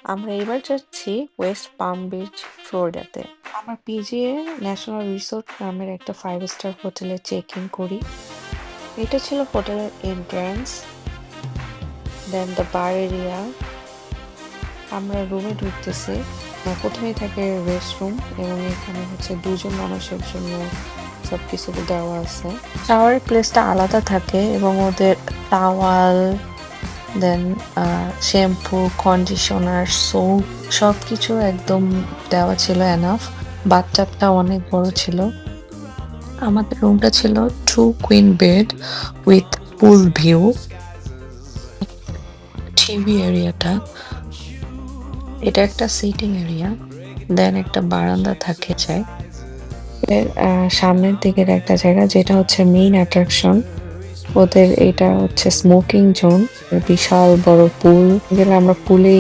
আমরা এবার যাচ্ছি ওয়েস্ট পাম বিচ, ফ্লোরিডাতে। আমার পিজিএ ন্যাশনাল রিসোর্ট নামের একটা 5 স্টার হোটেলে চেক ইন করি। এটা ছিল হোটেলের entrance, then the bar area. আমরা রুমে ঢুকতেছি। প্রথমেই থাকে রেস্টরুম এবং এখানে হচ্ছে 2 জন মানুষের জন্য সবকিছু দেওয়া আছে। শাওয়ারের প্লেসটা আলাদা থাকে এবং ওদের টাওয়াল, দেন শ্যাম্পু, কন্ডিশনার, সোপ সবকিছু একদম দেওয়া ছিল এনাফ। বাথটাবটা অনেক বড় ছিল। আমাদের রুমটা ছিল 2 queen bed with pool view. TV এরিয়াটা, এটা একটা সিটিং এরিয়া, দেন একটা বারান্দা থাকে যায়। এর সামনের দিকের একটা জায়গা যেটা হচ্ছে মেইন অ্যাট্রাকশন ওদের, এটা হচ্ছে স্মোকিং জোন। বিশাল বড় পুল, গেলে আমরা পুলে